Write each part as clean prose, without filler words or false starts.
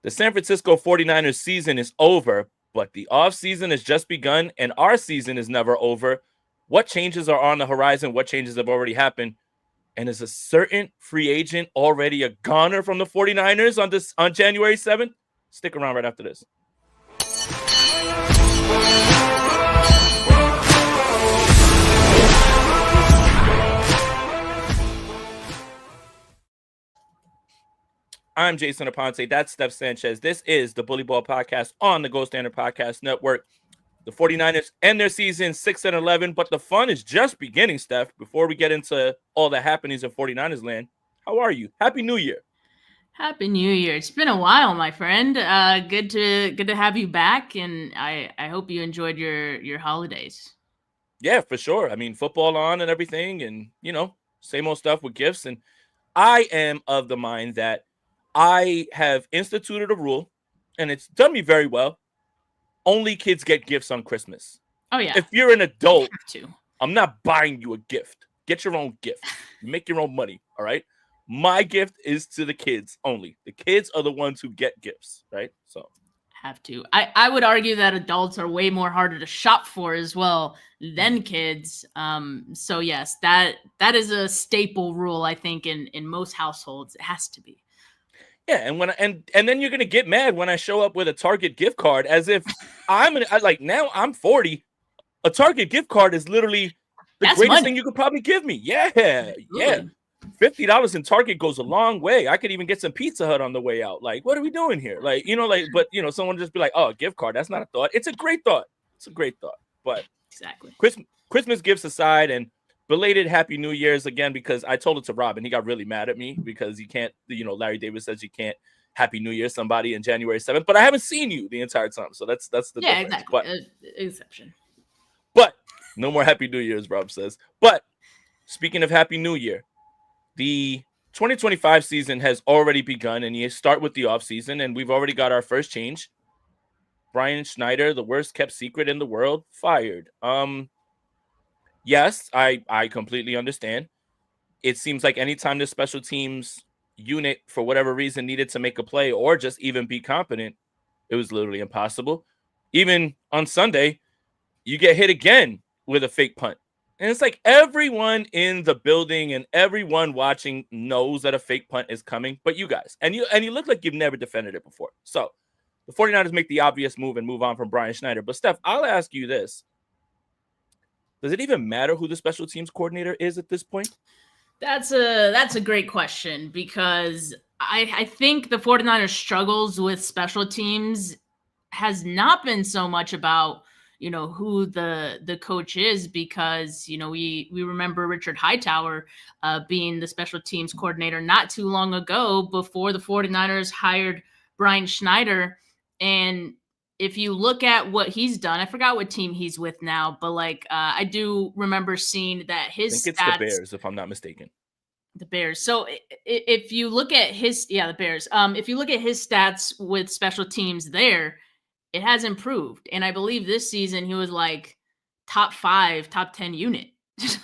The San Francisco 49ers season is over, but the offseason has just begun, and our season is never over. What changes are on the horizon? What changes have already happened? And is a certain free agent already a goner from the 49ers on January 7th? Stick around right after this. I'm Jason Aponte. That's Steph Sanchez. This is the Bully Ball Podcast on the Gold Standard Podcast Network. The 49ers end their season 6-11, but the fun is just beginning, Steph. Before we get into all the happenings in 49ers land, how are you? Happy New Year. Happy New Year. It's been a while, my friend. Good to have you back, and I hope you enjoyed your holidays. Yeah, for sure. I mean, football on and everything, and, same old stuff with gifts. And I am of the mind that I have instituted a rule, and it's done me very well. Only kids get gifts on Christmas. Oh, yeah. If you're an adult, you have to. I'm not buying you a gift. Get your own gift. You make your own money, all right? My gift is to the kids only. The kids are the ones who get gifts, right? So have to. I would argue that adults are way more harder to shop for as well than kids. So yes, that is a staple rule, I think, in most households. It has to be. Yeah, and then you're gonna get mad when I show up with a Target gift card, as if now I'm 40. A Target gift card is literally the greatest thing you could probably give me. Yeah. $50 in Target goes a long way. I could even get some Pizza Hut on the way out. Like, what are we doing here? But someone just be like, oh, a gift card. That's not a thought. It's a great thought. But exactly. Christmas gifts aside, and belated Happy New Year's again, because I told it to Rob and he got really mad at me because he can't, Larry David says you can't Happy New Year somebody in January 7th, but I haven't seen you the entire time. So that's the difference. Exactly. But, exception. But no more Happy New Year's, Rob says. But speaking of Happy New Year, the 2025 season has already begun, and you start with the offseason, and we've already got our first change. Brian Schneider, the worst kept secret in the world, fired. Yes, I completely understand. It seems like anytime the special teams unit, for whatever reason, needed to make a play or just even be competent, it was literally impossible. Even on Sunday, you get hit again with a fake punt. And it's like everyone in the building and everyone watching knows that a fake punt is coming, but you guys. And you look like you've never defended it before. So the 49ers make the obvious move and move on from Brian Schneider. But, Steph, I'll ask you this. Does it even matter who the special teams coordinator is at this point? That's a great question, because I think the 49ers struggles with special teams has not been so much about, who the coach is, because, we remember Richard Hightower being the special teams coordinator not too long ago before the 49ers hired Brian Schneider. And if you look at what he's done, I forgot what team he's with now, but I do remember seeing that his I think it's the Bears, if I'm not mistaken. The Bears. So if you look at the Bears, if you look at his stats with special teams there, it has improved. And I believe this season he was like top 5, top 10 unit.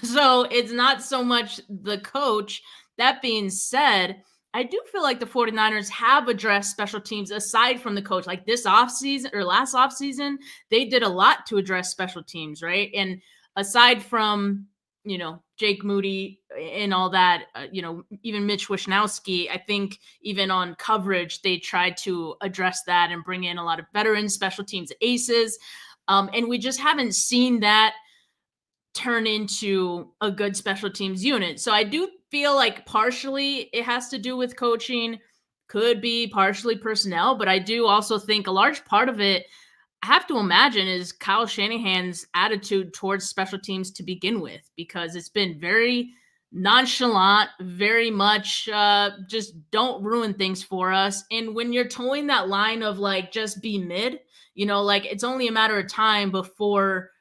So it's not so much the coach. That being said, I do feel like the 49ers have addressed special teams aside from the coach. Like this offseason or last offseason, they did a lot to address special teams, right? And aside from, Jake Moody and all that, even Mitch Wishnowsky, I think even on coverage, they tried to address that and bring in a lot of veterans, special teams aces. And we just haven't seen that turn into a good special teams unit. So I do feel like partially it has to do with coaching, could be partially personnel, but I do also think a large part of it, I have to imagine, is Kyle Shanahan's attitude towards special teams to begin with, because it's been very nonchalant, very much just don't ruin things for us. And when you're towing that line of just be mid, it's only a matter of time before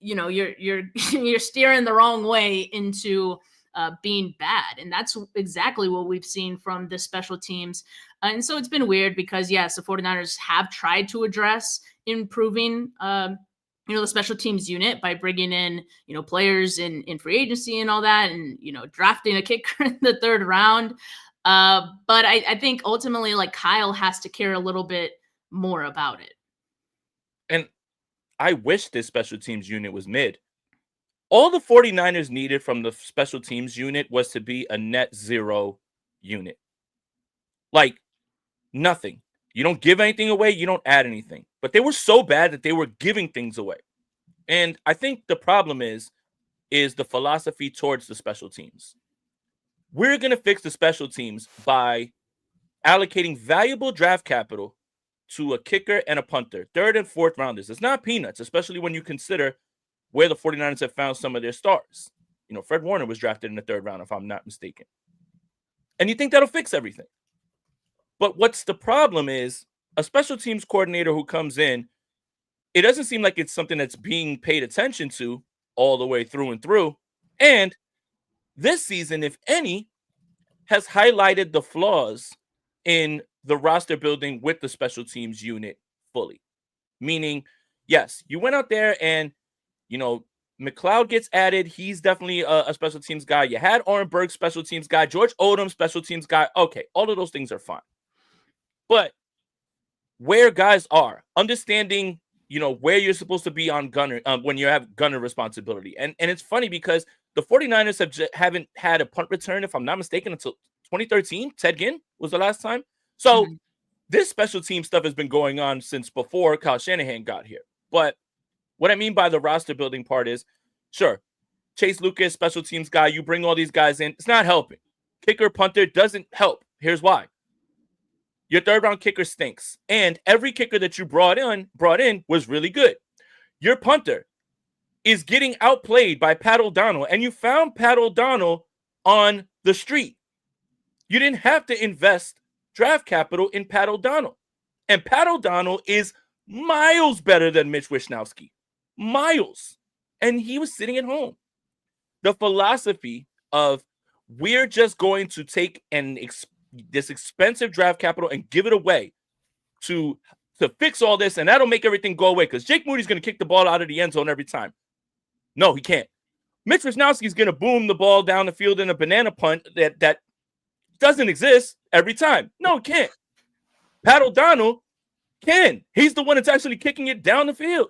you're steering the wrong way into being bad. And that's exactly what we've seen from the special teams. And so it's been weird because, yes, the 49ers have tried to address improving, the special teams unit by bringing in, players in free agency and all that, and, drafting a kicker in the 3rd round. But I think ultimately, like, Kyle has to care a little bit more about it. And I wish this special teams unit was mid. All the 49ers needed from the special teams unit was to be a net zero unit. Like, nothing. You don't give anything away, you don't add anything. But they were so bad that they were giving things away. And I think the problem is the philosophy towards the special teams. We're going to fix the special teams by allocating valuable draft capital to a kicker and a punter, third and fourth rounders. It's not peanuts, especially when you consider where the 49ers have found some of their stars. You know, Fred Warner was drafted in the third round, if I'm not mistaken. And you think that'll fix everything. But what's the problem is a special teams coordinator who comes in, it doesn't seem like it's something that's being paid attention to all the way through and through. And this season, if any, has highlighted the flaws in the roster building with the special teams unit fully. Meaning, yes, you went out there and, you know, McLeod gets added. He's definitely a special teams guy. You had Orenberg, special teams guy. George Odom, special teams guy. Okay, all of those things are fine. But where guys are, understanding, you know, where you're supposed to be on gunner when you have gunner responsibility. And it's funny because the 49ers haven't had a punt return, if I'm not mistaken, until 2013. Ted Ginn was the last time. So this special team stuff has been going on since before Kyle Shanahan got here. But what I mean by the roster building part is, sure, Chase Lucas, special teams guy, you bring all these guys in. It's not helping. Kicker, punter doesn't help. Here's why. Your third round kicker stinks. And every kicker that you brought in was really good. Your punter is getting outplayed by Pat O'Donnell, and you found Pat O'Donnell on the street. You didn't have to invest draft capital in Pat O'Donnell. And Pat O'Donnell is miles better than Mitch Wishnowsky. Miles. And he was sitting at home. The philosophy of we're just going to take this expensive draft capital and give it away to fix all this, and that'll make everything go away because Jake Moody's going to kick the ball out of the end zone every time. No, he can't. Mitch Wishnowsky's going to boom the ball down the field in a banana punt that doesn't exist every time. No, it can't. Pat O'Donnell can. He's the one that's actually kicking it down the field.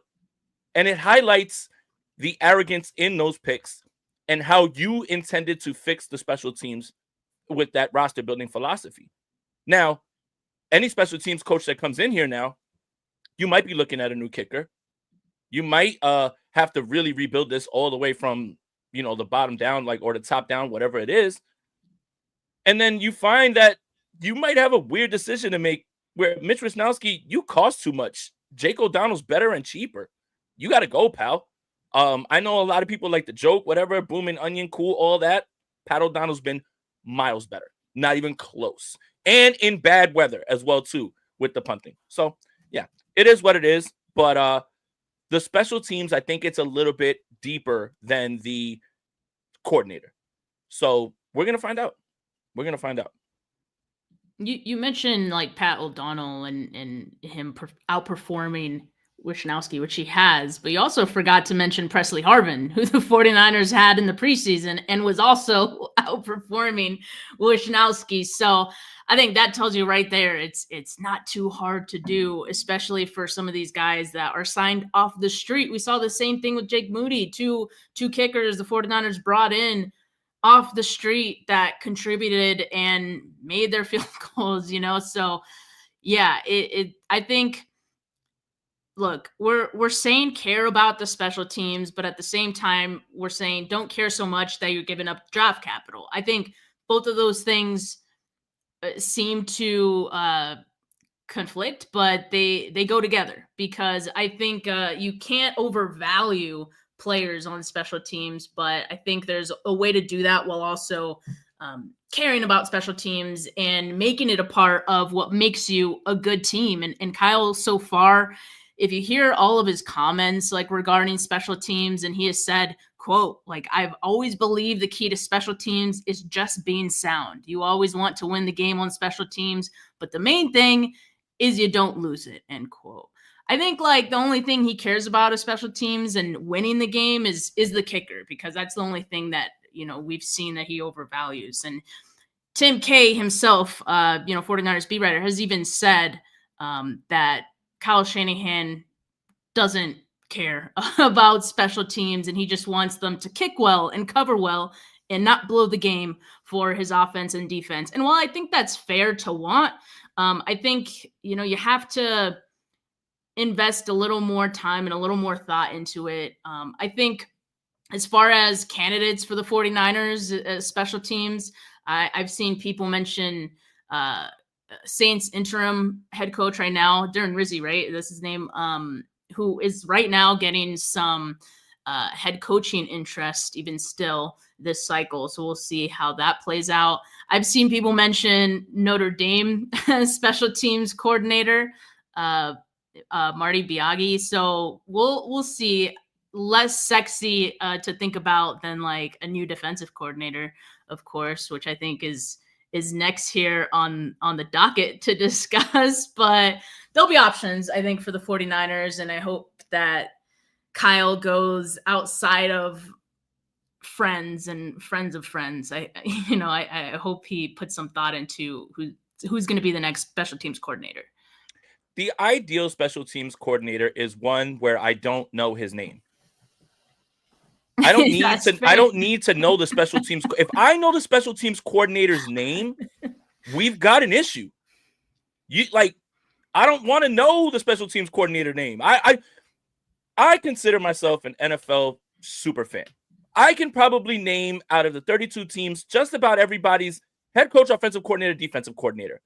And it highlights the arrogance in those picks and how you intended to fix the special teams with that roster building philosophy. Now, any special teams coach that comes in here now, you might be looking at a new kicker. You might have to really rebuild this all the way from, you know, the bottom down, like, or the top down, whatever it is. And then you find that you might have a weird decision to make where Mitch Wishnowsky, you cost too much. Jake O'Donnell's better and cheaper. You got to go, pal. I know a lot of people like the joke, whatever, booming onion, cool, all that. Pat O'Donnell's been miles better. Not even close. And in bad weather as well, too, with the punting. So, yeah, it is what it is. But the special teams, I think it's a little bit deeper than the coordinator. So we're going to find out. We're going to find out. You mentioned like Pat O'Donnell and him outperforming Wishnowsky, which he has, but you also forgot to mention Presley Harvin, who the 49ers had in the preseason and was also outperforming Wishnowsky. So I think that tells you right there, it's not too hard to do, especially for some of these guys that are signed off the street. We saw the same thing with Jake Moody, two kickers the 49ers brought in off the street that contributed and made their field goals, you know? So yeah, I think, look, we're saying care about the special teams, but at the same time, we're saying don't care so much that you're giving up draft capital. I think both of those things seem to conflict, but they go together because I think you can't overvalue players on special teams, but I think there's a way to do that while also caring about special teams and making it a part of what makes you a good team. And Kyle, so far, if you hear all of his comments like regarding special teams, and he has said, quote, like, I've always believed the key to special teams is just being sound. You always want to win the game on special teams, but the main thing is you don't lose it, end quote. I think like the only thing he cares about is special teams and winning the game is the kicker, because that's the only thing that, you know, we've seen that he overvalues. And Tim K himself, 49ers beat writer, has even said that Kyle Shanahan doesn't care about special teams, and he just wants them to kick well and cover well and not blow the game for his offense and defense. And while I think that's fair to want, I think, you have to invest a little more time and a little more thought into it. I think as far as candidates for the 49ers, special teams, I've seen people mention Saints interim head coach right now, Darren Rizzi, right? That's his name, who is right now getting some head coaching interest even still this cycle. So we'll see how that plays out. I've seen people mention Notre Dame special teams coordinator, Marty Biaggi. So we'll see. Less sexy to think about than like a new defensive coordinator, of course, which I think is next here on the docket to discuss. But there'll be options, I think, for the 49ers, and I hope that Kyle goes outside of friends and friends of friends. I hope he puts some thought into who's going to be the next special teams coordinator. The ideal special teams coordinator is one where I don't know his name. I don't need to. I don't need to know the special teams. If I know the special teams coordinator's name, we've got an issue. I don't want to know the special teams coordinator name. I consider myself an NFL super fan. I can probably name out of the 32 teams just about everybody's head coach, offensive coordinator, defensive coordinator.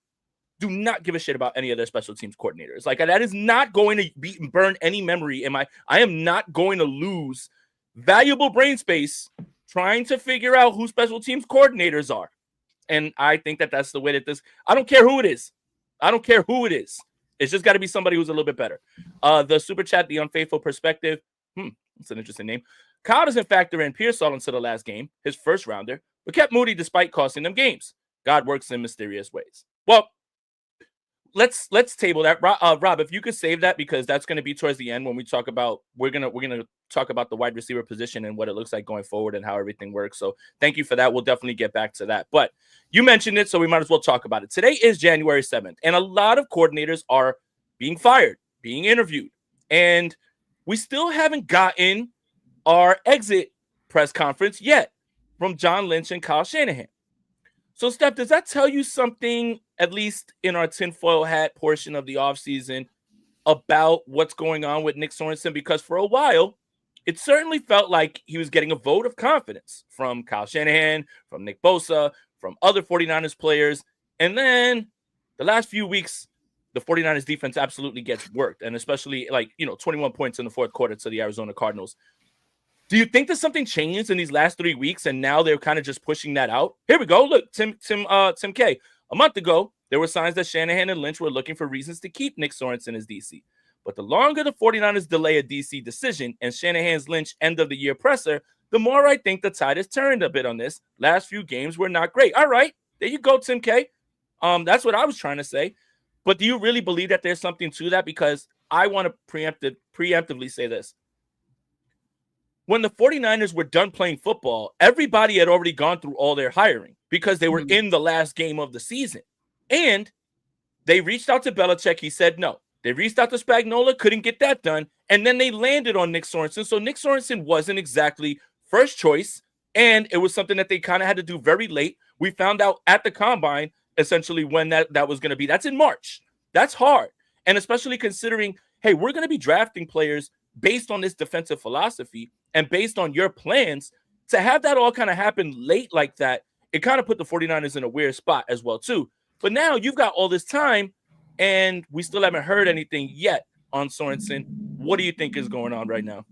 Do not give a shit about any of their special teams coordinators. Like, that is not going to burn any memory in my. I am not going to lose valuable brain space trying to figure out who special teams coordinators are. And I think that that's the way that this, I don't care who it is. I don't care who it is. It's just got to be somebody who's a little bit better. The super chat, the unfaithful perspective. That's an interesting name. Kyle doesn't factor in Pearsall into the last game, his first rounder, but kept Moody despite costing them games. God works in mysterious ways. Well, let's table that. Rob, if you could save that, because that's going to be towards the end when we talk about, we're going to talk about the wide receiver position and what it looks like going forward and how everything works. So thank you for that. We'll definitely get back to that. But you mentioned it, so we might as well talk about it. Today is January 7th, and a lot of coordinators are being fired, being interviewed, and we still haven't gotten our exit press conference yet from John Lynch and Kyle Shanahan. So, Steph, does that tell you something, at least in our tinfoil hat portion of the offseason, about what's going on with Nick Sorensen? Because for a while, it certainly felt like he was getting a vote of confidence from Kyle Shanahan, from Nick Bosa, from other 49ers players. And then the last few weeks, the 49ers defense absolutely gets worked, and especially 21 points in the fourth quarter to the Arizona Cardinals. Do you think that something changed in these last 3 weeks and now they're kind of just pushing that out? Here we go. Look, Tim K. A month ago, there were signs that Shanahan and Lynch were looking for reasons to keep Nick Sorensen as DC. But the longer the 49ers delay a DC decision and Shanahan's Lynch end of the year presser, the more I think the tide has turned a bit on this. Last few games were not great. All right, there you go, Tim K. That's what I was trying to say. But do you really believe that there's something to that? Because I want to preemptively say this. When the 49ers were done playing football, everybody had already gone through all their hiring because they were in the last game of the season. And they reached out to Belichick. He said no. They reached out to Spagnuolo, couldn't get that done. And then they landed on Nick Sorensen. So Nick Sorensen wasn't exactly first choice. And it was something that they kind of had to do very late. We found out at the combine, essentially, when that was going to be. That's in March. That's hard. And especially considering, hey, we're going to be drafting players based on this defensive philosophy and based on your plans. To have that all kind of happen late like that, it kind of put the 49ers in a weird spot as well, too. But now you've got all this time, and we still haven't heard anything yet on Sorensen. What do you think is going on right now?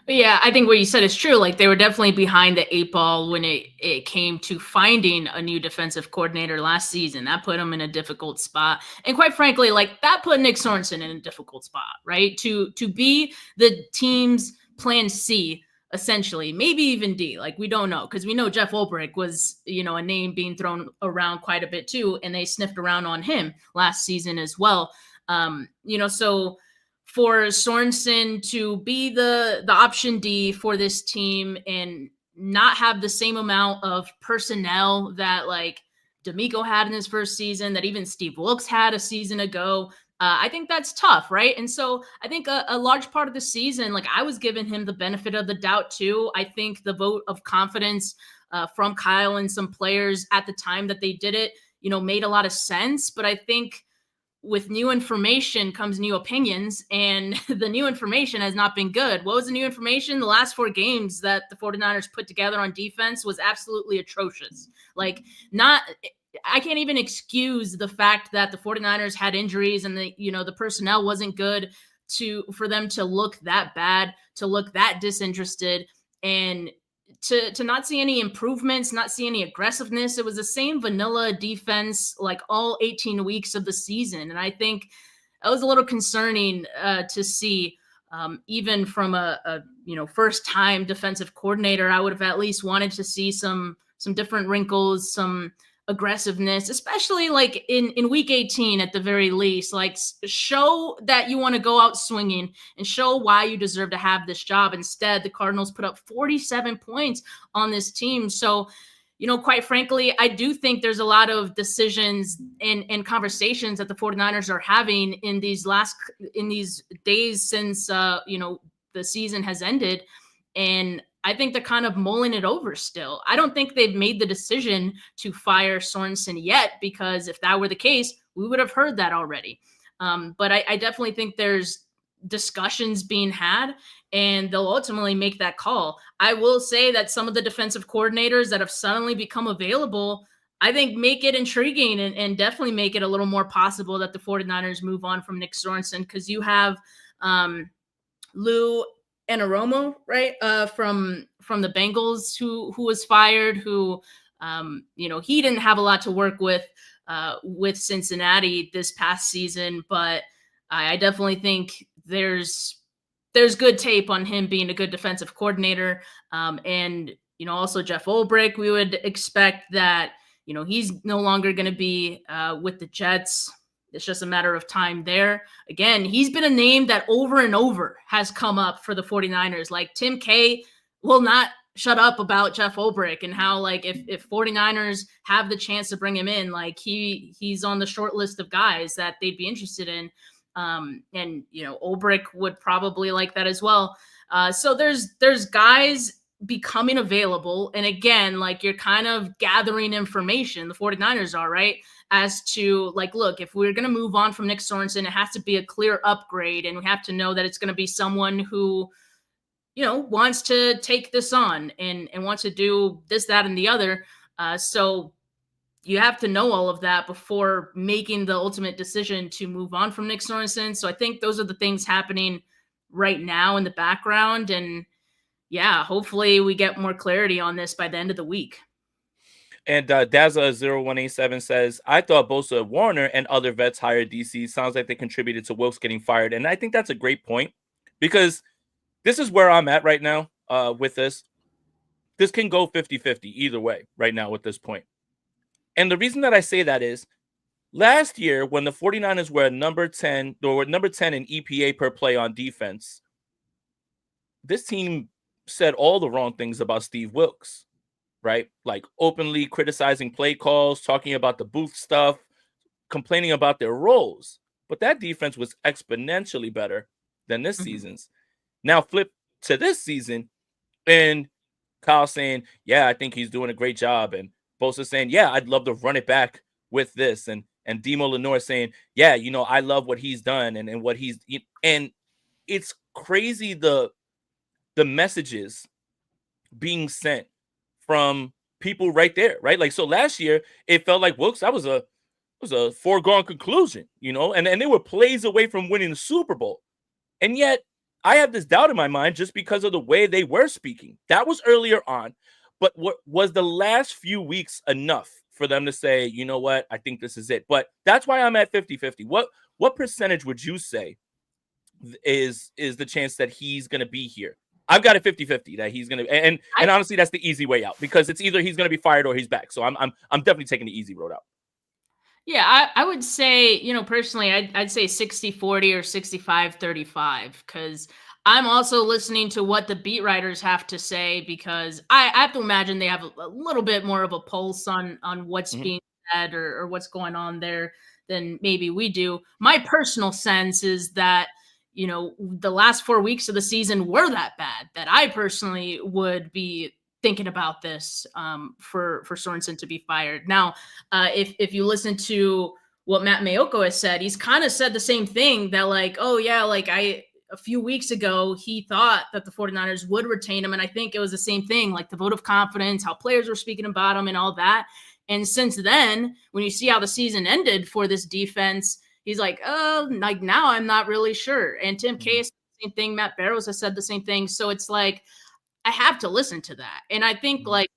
Yeah, I think what you said is true. Like, they were definitely behind the 8 ball when it came to finding a new defensive coordinator last season. That put them in a difficult spot. And quite frankly, that put Nick Sorensen in a difficult spot, right? To be the team's plan C, essentially, maybe even D. We don't know, because we know Jeff Ulbrich was, a name being thrown around quite a bit too, and they sniffed around on him last season as well. So for Sorensen to be the option D for this team and not have the same amount of personnel that D'Amico had in his first season, that even Steve Wilkes had a season ago. I think that's tough, right? And so I think a large part of the season, like I was giving him the benefit of the doubt too. I think the vote of confidence from Kyle and some players at the time that they did it, made a lot of sense. But I think with new information comes new opinions, and the new information has not been good. What was the new information? The last 4 games that the 49ers put together on defense was absolutely atrocious. I can't even excuse the fact that the 49ers had injuries and the personnel wasn't good for them to look that bad, to look that disinterested, and to not see any improvements, not see any aggressiveness. It was the same vanilla defense like all 18 weeks of the season. And I think that was a little concerning to see. Even from a first time defensive coordinator, I would have at least wanted to see some different wrinkles, some aggressiveness, especially like in week 18 at the very least. Like, show that you want to go out swinging and show why you deserve to have this job. Instead, the Cardinals put up 47 points on this team. So, quite frankly, I do think there's a lot of decisions and conversations that the 49ers are having in these days since the season has ended. And I think they're kind of mulling it over still. I don't think they've made the decision to fire Sorensen yet, because if that were the case, we would have heard that already. But I definitely think there's discussions being had, and they'll ultimately make that call. I will say that some of the defensive coordinators that have suddenly become available, I think make it intriguing and definitely make it a little more possible that the 49ers move on from Nick Sorensen, because you have Lou Anaromo, right, from the Bengals, who was fired, who he didn't have a lot to work with Cincinnati this past season, but I definitely think there's good tape on him being a good defensive coordinator. And also Jeff Ulbrich, we would expect that he's no longer going to be with the Jets. It's just a matter of time there. Again, he's been a name that over and over has come up for the 49ers. Like, Tim K will not shut up about Jeff Ulbrich and how, like, if 49ers have the chance to bring him in, like he's on the short list of guys that they'd be interested in. And Ulbrich would probably like that as well. So there's guys becoming available. And again, like, you're kind of gathering information, the 49ers are, right, as to, like, look, if we're going to move on from Nick Sorensen, it has to be a clear upgrade, and we have to know that it's going to be someone who wants to take this on and wants to do this, that, and the other. So you have to know all of that before making the ultimate decision to move on from Nick Sorensen. So I think those are the things happening right now in the background. And yeah, hopefully we get more clarity on this by the end of the week. And Daza0187 says, I thought Bosa, Warner, and other vets hired DC. Sounds like they contributed to Wilkes getting fired. And I think that's a great point, because this is where I'm at right now with this. This can go 50-50 either way right now at this point. And the reason that I say that is, last year when the 49ers were number 10 in EPA per play on defense, this team said all the wrong things about Steve Wilkes, right? Like, openly criticizing play calls, talking about the booth stuff, complaining about their roles. But that defense was exponentially better than this season's. Now flip to this season, and Kyle saying, yeah, I think he's doing a great job. And Bosa saying, yeah, I'd love to run it back with this. And Demo Lenore saying, yeah, I love what he's done and what he's, and it's crazy the messages being sent from people right there, right? Like, so last year it felt like Wilkes, that was a foregone conclusion, and they were plays away from winning the Super Bowl. And yet I have this doubt in my mind just because of the way they were speaking. That was earlier on. But what was the last few weeks enough for them to say, you know what, I think this is it? But that's why I'm at 50-50. What percentage would you say is the chance that he's going to be here? I've got a 50-50 that he's going to, and honestly, that's the easy way out, because it's either he's going to be fired or he's back. So I'm definitely taking the easy road out. Yeah, I would say, personally, I'd say 60-40 or 65-35, because I'm also listening to what the beat writers have to say, because I have to imagine they have a little bit more of a pulse on what's being at or what's going on there than maybe we do. My personal sense is that, you know, the last 4 weeks of the season were that bad that I personally would be thinking about this for Sorensen to be fired. Now, if you listen to what Matt Mayoko has said, he's kind of said the same thing that like, oh yeah, like a few weeks ago, he thought that the 49ers would retain him. And I think it was the same thing, like the vote of confidence, how players were speaking about him and all that. And since then, when you see how the season ended for this defense, he's like, oh, like now I'm not really sure. And Tim K has said the same thing. Matt Barrows has said the same thing. So it's like, I have to listen to that. And I think like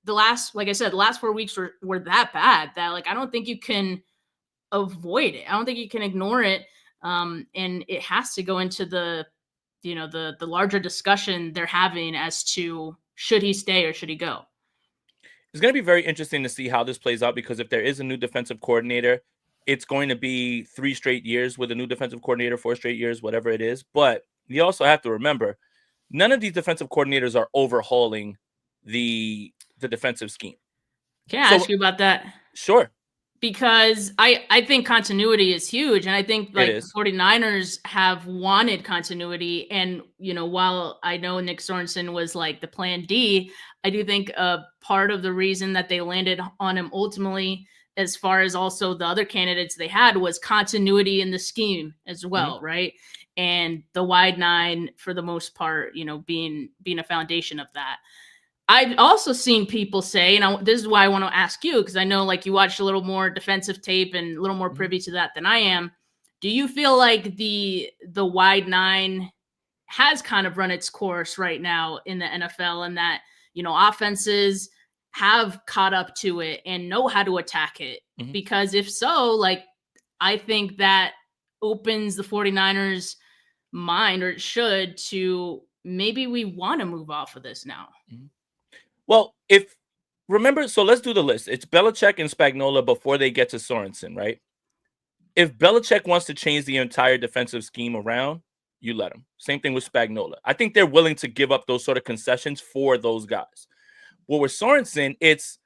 the last, like I said, the last 4 weeks were that bad that like, I don't think you can avoid it. I don't think you can ignore it. And it has to go into the, you know, the larger discussion they're having as to should he stay or should he go. It's going to be very interesting to see how this plays out, because if there is a new defensive coordinator, it's going to be 3 straight years with a new defensive coordinator, 4 straight years, whatever it is. But you also have to remember, none of these defensive coordinators are overhauling the defensive scheme. Can I ask you about that? Sure. Because I think continuity is huge. And I think like the 49ers have wanted continuity. And, you know, while I know Nick Sorensen was like the plan D, I do think part of the reason that they landed on him ultimately, as far as also the other candidates they had, was continuity in the scheme as well, right? And the wide 9, for the most part, you know, being a foundation of that. I've also seen people say, and this is why I want to ask you, because I know like you watched a little more defensive tape and a little more privy to that than I am. Do you feel like the wide 9 has kind of run its course right now in the NFL, and that, you know, offenses have caught up to it and know how to attack it? Because if so, like, I think that opens the 49ers' mind, or it should, to maybe we want to move off of this now. Well, so let's do the list. It's Belichick and Spagnuolo before they get to Sorensen, right? If Belichick wants to change the entire defensive scheme around, you let him. Same thing with Spagnuolo. I think they're willing to give up those sort of concessions for those guys. Well, with Sorensen, it's,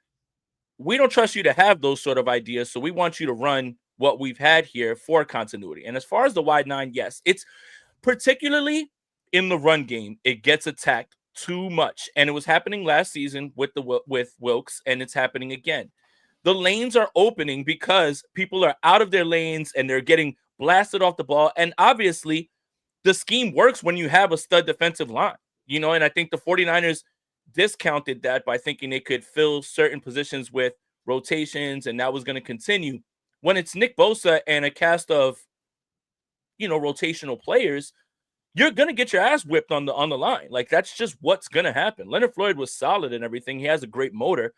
we don't trust you to have those sort of ideas, so we want you to run what we've had here for continuity. And as far as the wide 9, yes, it's particularly in the run game, it gets attacked too much, and it was happening last season with Wilkes, and it's happening again. The lanes are opening because people are out of their lanes and they're getting blasted off the ball. And obviously, the scheme works when you have a stud defensive line, you know. And I think the 49ers discounted that by thinking they could fill certain positions with rotations, and that was going to continue. When it's Nick Bosa and a cast of, you know, rotational players, you're going to get your ass whipped on the line. Like, that's just what's going to happen. Leonard Floyd was solid and everything. He has a great motor.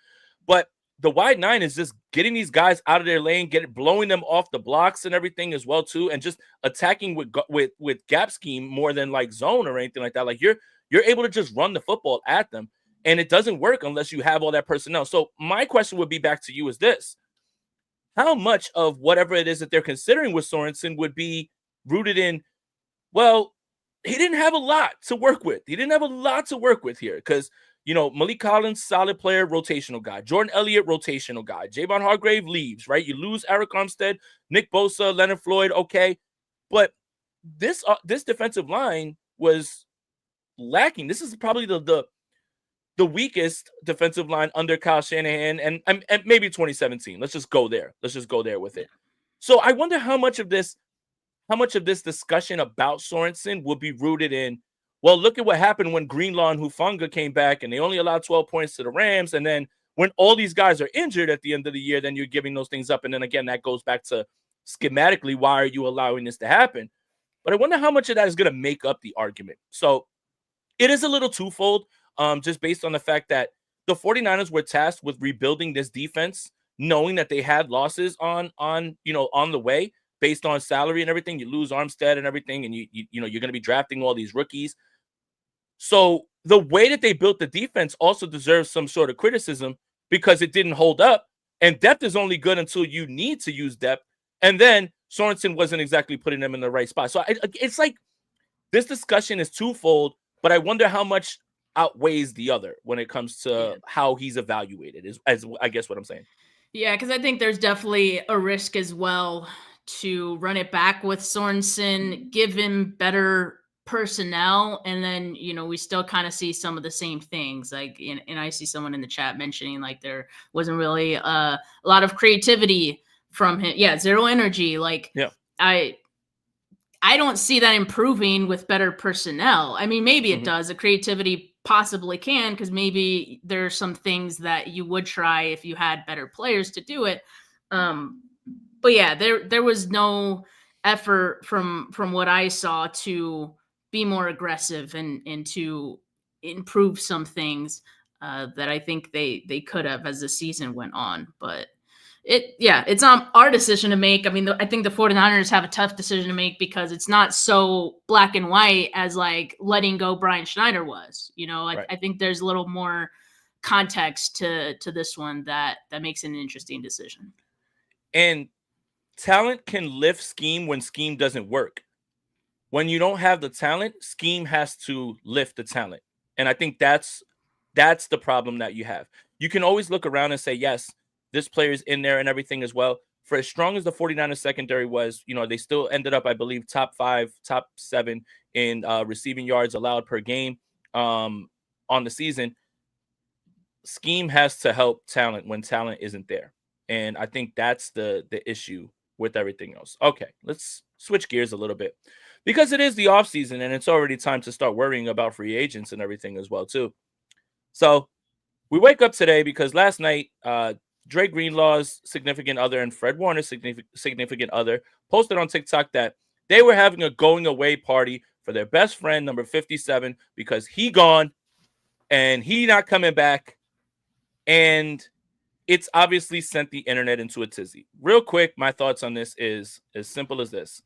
But the wide 9 is just getting these guys out of their lane, blowing them off the blocks and everything as well, too, and just attacking with gap scheme more than like zone or anything like that. Like, you're able to just run the football at them, and it doesn't work unless you have all that personnel. So my question would be back to you is this. How much of whatever it is that they're considering with Sorensen would be rooted in, well, he didn't have a lot to work with. He didn't have a lot to work with here because, you know, Malik Collins, solid player, rotational guy. Jordan Elliott, rotational guy. Javon Hargrave leaves, right? You lose Eric Armstead, Nick Bosa, Leonard Floyd, okay. But this defensive line was lacking. This is probably the weakest defensive line under Kyle Shanahan and maybe 2017. Let's just go there. Let's just go there with it. So I wonder how much of this discussion about Sorensen will be rooted in, well, look at what happened when Greenlaw and Hufanga came back and they only allowed 12 points to the Rams. And then when all these guys are injured at the end of the year, then you're giving those things up. And then again, that goes back to schematically, why are you allowing this to happen? But I wonder how much of that is going to make up the argument. So it is a little twofold, just based on the fact that the 49ers were tasked with rebuilding this defense, knowing that they had losses on the way. Based on salary and everything, you lose Armstead and everything, and you're going to be drafting all these rookies. So the way that they built the defense also deserves some sort of criticism because it didn't hold up. And depth is only good until you need to use depth. And then Sorensen wasn't exactly putting them in the right spot. So it's like this discussion is twofold, but I wonder how much outweighs the other when it comes to how he's evaluated, is I guess what I'm saying. Yeah, because I think there's definitely a risk as well to run it back with Sorensen, give him better personnel, and then we still kind of see some of the same things. Like, and I see someone in the chat mentioning like there wasn't really a lot of creativity from him. Yeah, zero energy. Like, Yeah. I don't see that improving with better personnel. I mean, maybe it does. The creativity possibly can, because maybe there's some things that you would try if you had better players to do it. But yeah, there was no effort from what I saw to be more aggressive and to improve some things that I think they could have as the season went on. But it's our decision to make. I mean, I think the 49ers have a tough decision to make because it's not so black and white as like letting go Brian Schneider was. Right. I think there's a little more context to this one that makes it an interesting decision. And talent can lift scheme when scheme doesn't work. When you don't have the talent, scheme has to lift the talent. And I think that's the problem that you have. You can always look around and say, yes, this player is in there and everything as well. For as strong as the 49ers secondary was, they still ended up, I believe, top 5, top 7 in receiving yards allowed per game on the season. Scheme has to help talent when talent isn't there. And I think that's the issue with everything else. Okay, let's switch gears a little bit, because it is the offseason and it's already time to start worrying about free agents and everything as well, too. So we wake up today because last night, Dre Greenlaw's significant other and Fred Warner's significant other posted on TikTok that they were having a going away party for their best friend, number 57, because he gone and he not coming back. And it's obviously sent the internet into a tizzy. Real quick, my thoughts on this is as simple as this.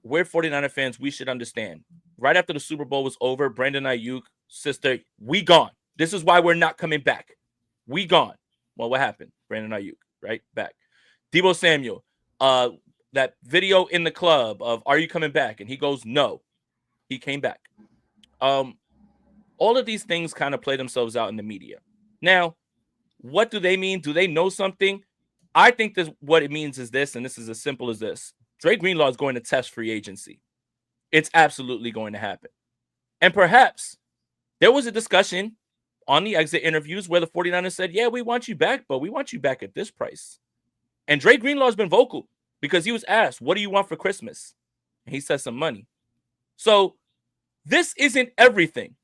We're 49er fans. We should understand. Right after the Super Bowl was over, Brandon Ayuk, sister, we gone. This is why we're not coming back. We gone. Well, what happened? Brandon Ayuk, right? Back. Deebo Samuel, that video in the club of, are you coming back? And he goes, no. He came back. All of these things kind of play themselves out in the media. Now, what do they mean? Do they know something? I think what it means is this, and this is as simple as this. Dre Greenlaw is going to test free agency. It's absolutely going to happen. And perhaps there was a discussion on the exit interviews where the 49ers said, yeah, we want you back, but we want you back at this price. And Dre Greenlaw has been vocal because he was asked, what do you want for Christmas? And he said some money. So this isn't everything,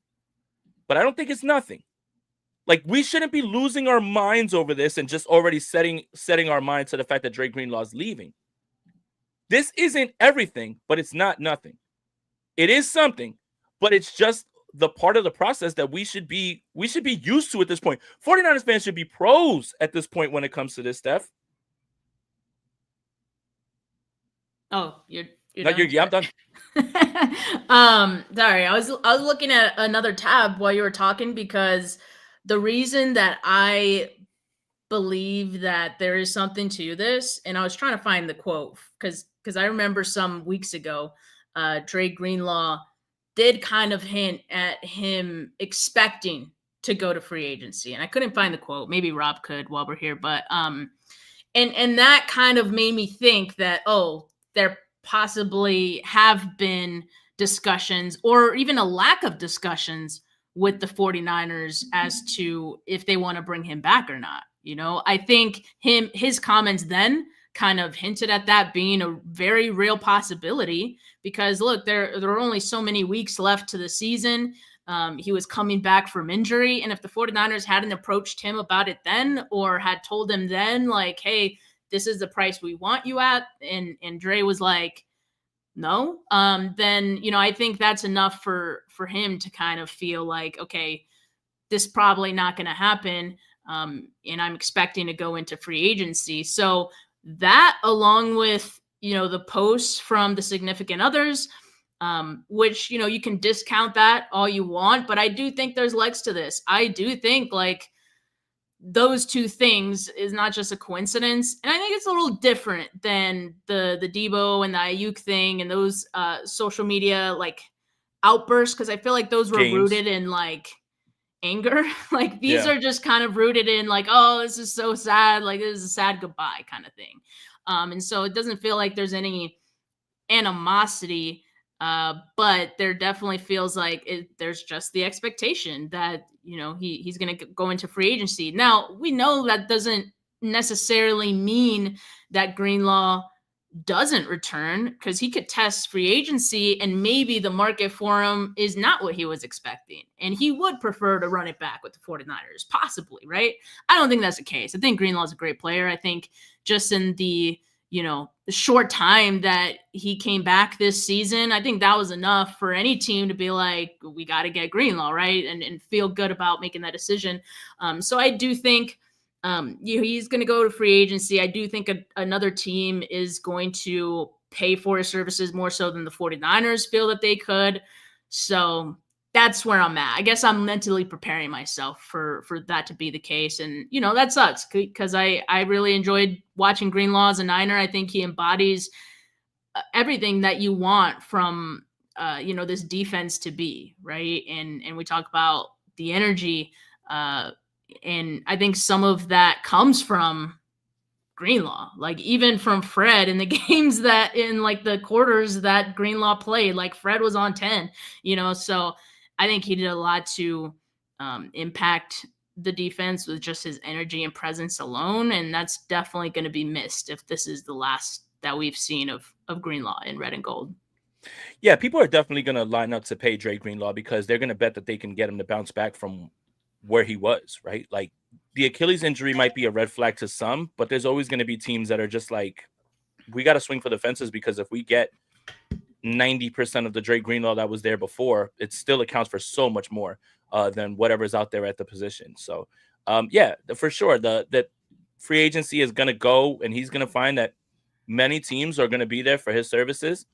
but I don't think it's nothing. Like, we shouldn't be losing our minds over this and just already setting our mind to the fact that Dre Greenlaw is leaving. This isn't everything, but it's not nothing. It is something, but it's just the part of the process that we should be used to at this point. 49ers fans should be pros at this point when it comes to this, Steph. Oh, yeah, I'm done. Sorry, I was looking at another tab while you were talking, because the reason that I believe that there is something to this, and I was trying to find the quote because I remember some weeks ago, Dre Greenlaw did kind of hint at him expecting to go to free agency, and I couldn't find the quote. Maybe Rob could while we're here, but and that kind of made me think that, there possibly have been discussions or even a lack of discussions with the 49ers as to if they want to bring him back or not. I think his comments then kind of hinted at that being a very real possibility, because look, there are only so many weeks left to the season. He was coming back from injury. And if the 49ers hadn't approached him about it then, or had told him then, like, hey, this is the price we want you at, and Dre was like, no, then, I think that's enough for him to kind of feel like, okay, this is probably not going to happen. And I'm expecting to go into free agency. So that, along with, the posts from the significant others, which, you can discount that all you want, but I do think there's legs to this. I do think, like, those two things is not just a coincidence. And I think it's a little different than the Deebo and the Ayuk thing and those social media like outbursts, because I feel like those were rooted in like anger. Like these Yeah. are just kind of rooted in like, oh, this is so sad. Like this is a sad goodbye kind of thing. And so it doesn't feel like there's any animosity, but there definitely feels like there's just the expectation that he's going to go into free agency. Now we know that doesn't necessarily mean that Greenlaw doesn't return, because he could test free agency and maybe the market for him is not what he was expecting and he would prefer to run it back with the 49ers, possibly, right? I don't think that's the case. I think Greenlaw is a great player. I think just in the the short time that he came back this season, I think that was enough for any team to be like, we got to get Greenlaw, right? And feel good about making that decision. So I do think he's going to go to free agency. I do think another team is going to pay for his services more so than the 49ers feel that they could. So that's where I'm at. I guess I'm mentally preparing myself for that to be the case. And, that sucks because I really enjoyed watching Greenlaw as a Niner. I think he embodies everything that you want from, this defense to be, right? And we talk about the energy, and I think some of that comes from Greenlaw, like even from Fred in the games that in like the quarters that Greenlaw played, like Fred was on 10, so I think he did a lot to impact the defense with just his energy and presence alone. And that's definitely going to be missed if this is the last that we've seen of Greenlaw in red and gold. Yeah, people are definitely going to line up to pay Dre Greenlaw because they're going to bet that they can get him to bounce back from where he was, right? Like the Achilles injury might be a red flag to some, but there's always going to be teams that are just like, we got to swing for the fences because if we get 90% of the Dre Greenlaw that was there before, it still accounts for so much more than whatever's out there at the position. So, yeah, for sure, that free agency is going to go, and he's going to find that many teams are going to be there for his services,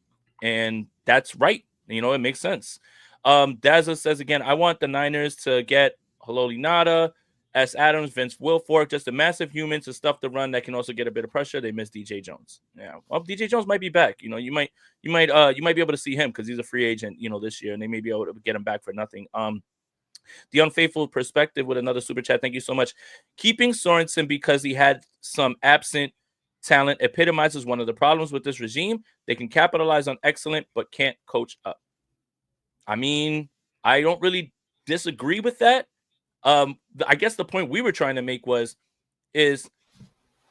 and that's right. It makes sense. Daza says again, I want the Niners to get Haloli Nada, S. Adams, Vince Wilfork, just a massive human to stuff the run that can also get a bit of pressure. They miss DJ Jones. Yeah, well, DJ Jones might be back. You might be able to see him because he's a free agent, this year, and they may be able to get him back for nothing. The Unfaithful Perspective with another super chat. Thank you so much. Keeping Sorensen because he had some absent talent epitomizes one of the problems with this regime. They can capitalize on excellent, but can't coach up. I mean, I don't really disagree with that. I guess the point we were trying to make is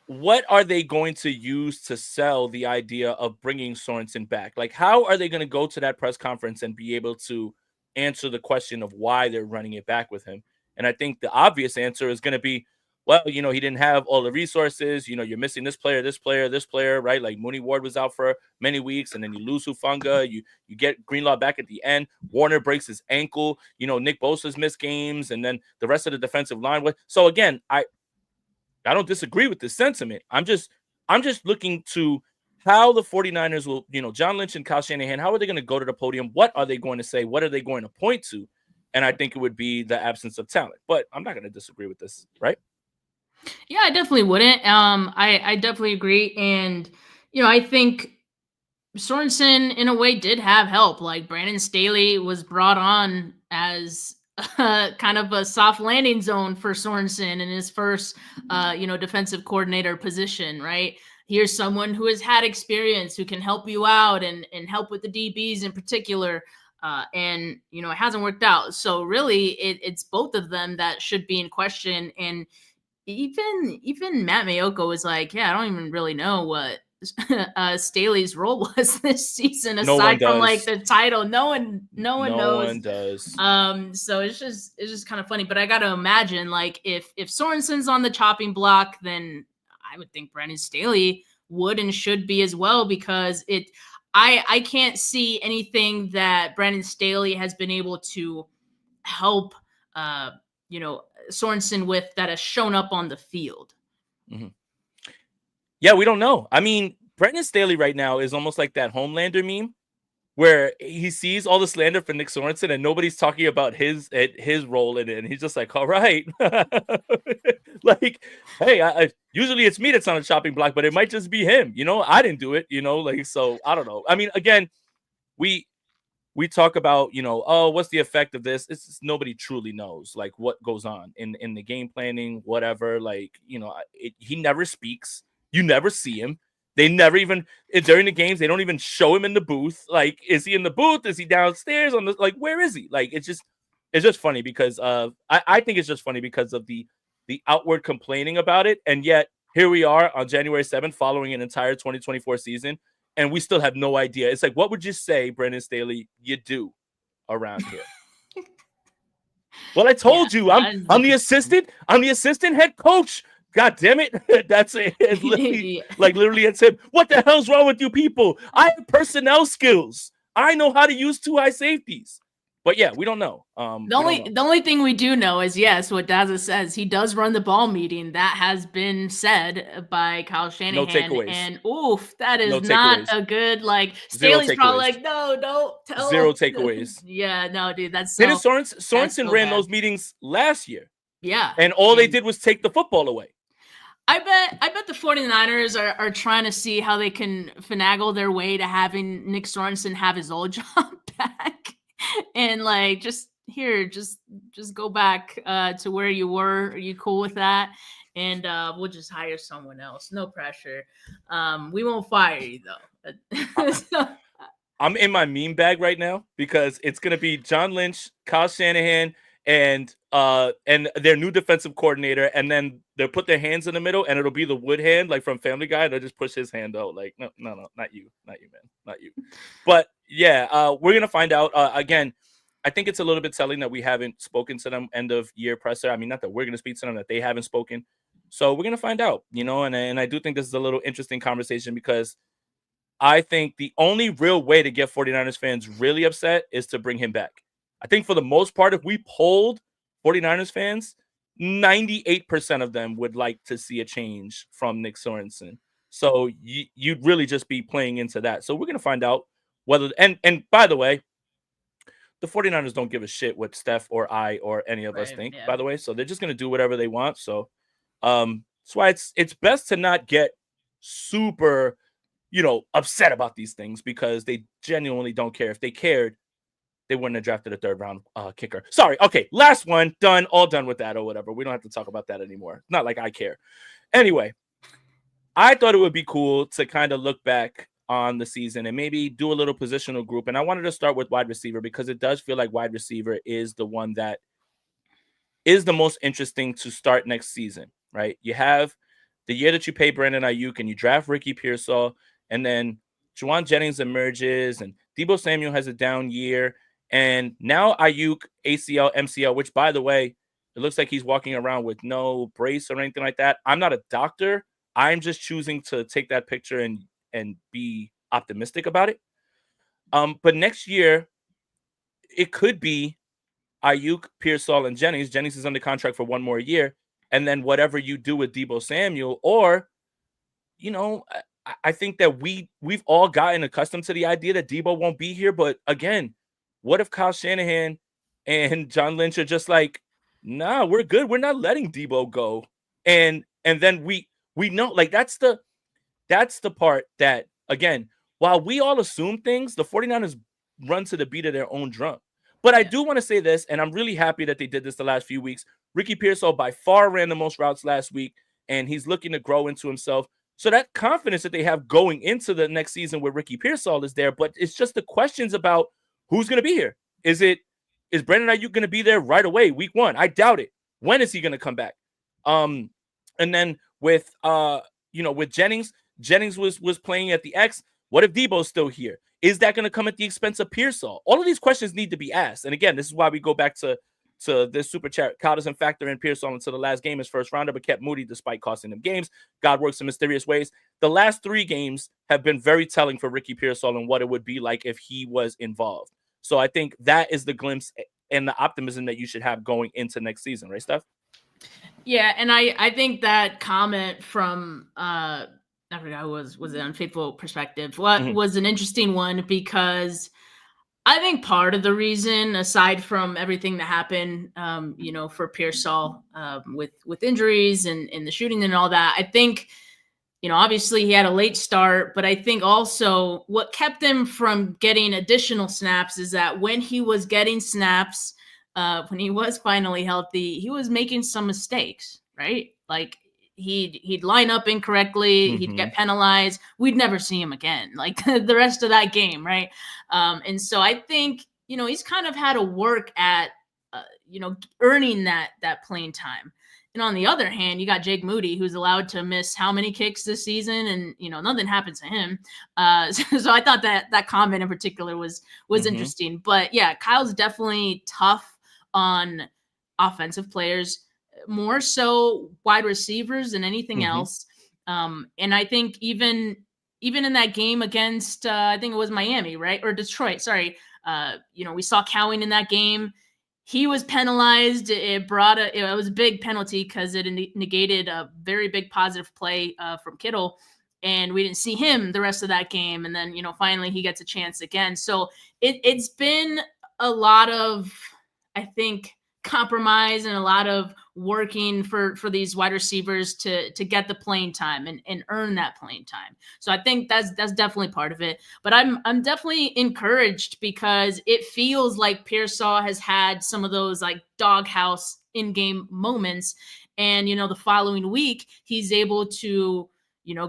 what are they going to use to sell the idea of bringing Sorensen back? Like, how are they going to go to that press conference and be able to answer the question of why they're running it back with him? And I think the obvious answer is going to be, well, he didn't have all the resources. You're missing this player, right? Like Mooney Ward was out for many weeks, and then you lose Hufanga. You get Greenlaw back at the end. Warner breaks his ankle. Nick Bosa's missed games, and then the rest of the defensive line. So again, I don't disagree with this sentiment. I'm just looking to how the 49ers will, John Lynch and Kyle Shanahan, how are they going to go to the podium? What are they going to say? What are they going to point to? And I think it would be the absence of talent. But I'm not going to disagree with this, right? Yeah, I definitely wouldn't. I definitely agree. And, I think Sorensen in a way did have help. Like Brandon Staley was brought on as kind of a soft landing zone for Sorensen in his first, defensive coordinator position, right? Here's someone who has had experience, who can help you out and help with the DBs in particular. And, it hasn't worked out. So really it's both of them that should be in question. And even Matt Mayoko was like, yeah, I don't even really know what Staley's role was this season aside from like the title. No one knows. No one does. So it's just kind of funny. But I got to imagine, like, if Sorensen's on the chopping block, then I would think Brandon Staley would and should be as well, because I can't see anything that Brandon Staley has been able to help Sorensen with that has shown up on the field. Mm-hmm. Yeah, we don't know. I mean, Brandon Staley right now is almost like that Homelander meme where he sees all the slander for Nick Sorensen and nobody's talking about his role in it. And he's just like, all right. Like, hey, usually it's me that's on the chopping block, but it might just be him. I didn't do it, like, so I don't know. I mean, again, we talk about, oh, what's the effect of this? It's just, nobody truly knows like what goes on in the game planning, whatever. Like, he never speaks. You never see him. They never even during the games. They don't even show him in the booth. Like, is he in the booth? Is he downstairs on the like? Where is he? Like, it's just funny because I think it's just funny because of the outward complaining about it, and yet here we are on January 7th, following an entire 2024 season, and we still have no idea. It's like, what would you say, Brendan Staley, you do around here? Well, I told you, I'm the assistant. I'm the assistant head coach. God damn it. That's it. It's literally it's him. What the hell's wrong with you people? I have personnel skills. I know how to use two high safeties. But yeah, we don't know. The only thing we do know is, yes, what Daza says, he does run the ball meeting. That has been said by Kyle Shanahan. No takeaways. And oof, that is not a good, like, Staley's probably like, no, don't tell Zero takeaways. Yeah, no, dude, that's so. Didn't Sorensen ran those meetings last year? Yeah. And all they did was take the football away. I bet the 49ers are trying to see how they can finagle their way to having Nick Sorensen have his old job back. And like, just go back to where you were. Are you cool with that? And we'll just hire someone else. No pressure. We won't fire you though. I'm in my meme bag right now because it's gonna be John Lynch, Kyle Shanahan, and their new defensive coordinator, and then they'll put their hands in the middle, and it'll be the wood hand, like from Family Guy. They'll just push his hand out, like, no, not you, man, not you. But yeah, we're gonna find out. Again, I think it's a little bit telling that we haven't spoken to them end of year presser. I mean, not that we're gonna speak to them, that they haven't spoken. So we're gonna find out, and I do think this is a little interesting conversation because I think the only real way to get 49ers fans really upset is to bring him back. I think for the most part, if we polled 49ers fans, 98% of them would like to see a change from Nick Sorensen. So you'd really just be playing into that. So we're going to find out whether – and by the way, the 49ers don't give a shit what Steph or I or any of us think, by the way. So they're just going to do whatever they want. So that's why it's best to not get super, upset about these things because they genuinely don't care. If they cared, they wouldn't have drafted a third-round kicker. Sorry. Okay, last one. Done. All done with that or whatever. We don't have to talk about that anymore. Not like I care. Anyway, I thought it would be cool to kind of look back on the season and maybe do a little positional group. And I wanted to start with wide receiver because it does feel like wide receiver is the one that is the most interesting to start next season, right? You have the year that you pay Brandon Ayuk and you draft Ricky Pearsall, and then Juwan Jennings emerges and Deebo Samuel has a down year. And now Ayuk, ACL, MCL, which, by the way, it looks like he's walking around with no brace or anything like that. I'm not a doctor. I'm just choosing to take that picture and be optimistic about it. But next year, it could be Ayuk, Pearsall, and Jennings. Jennings is under contract for one more year. And then whatever you do with Deebo Samuel, or, I think that we've all gotten accustomed to the idea that Deebo won't be here. But again, what if Kyle Shanahan and John Lynch are just like, nah, we're good. We're not letting Deebo go. And then we know, like, that's the part that, again, while we all assume things, the 49ers run to the beat of their own drum. But I do want to say this, and I'm really happy that they did this the last few weeks. Ricky Pearsall by far ran the most routes last week, and he's looking to grow into himself. So that confidence that they have going into the next season with Ricky Pearsall is there, but it's just the questions about who's going to be here. Is Brandon Ayuk going to be there right away, week one? I doubt it. When is he going to come back? And then with Jennings was playing at the X. What if Deebo's still here? Is that going to come at the expense of Pearsall? All of these questions need to be asked. And again, this is why we go back to this super chat. Kyle doesn't factor in Pearsall until the last game as first rounder, but kept Moody despite costing them games. God works in mysterious ways. The last 3 games have been very telling for Ricky Pearsall and what it would be like if he was involved. So I think that is the glimpse and the optimism that you should have going into next season, right, Steph? Yeah, and I think that comment from I forgot was it Unfaithful Perspective. Was an interesting one because I think part of the reason, aside from everything that happened, for Pearsall with injuries and the shooting and all that, I think obviously he had a late start, but I think also what kept him from getting additional snaps is that when he was getting snaps, when he was finally healthy, he was making some mistakes, right? Like he'd line up incorrectly, he'd get penalized. We'd never see him again, like the rest of that game, right? And so I think he's kind of had to work at earning that playing time. And on the other hand, you got Jake Moody, who's allowed to miss how many kicks this season, and nothing happens to him. So I thought that comment in particular was interesting. But yeah, Kyle's definitely tough on offensive players, more so wide receivers than anything else. And I think even in that game against I think it was Miami, right? Or Detroit, sorry. We saw Cowing in that game. He was penalized. It was a big penalty because it negated a very big positive play from Kittle, and we didn't see him the rest of that game. And then finally he gets a chance again. So it's been a lot of, I think, compromise and a lot of working for these wide receivers to get the playing time and earn that playing time. So I think that's definitely part of it. But I'm definitely encouraged because it feels like Pearsall has had some of those like doghouse in-game moments, and the following week he's able to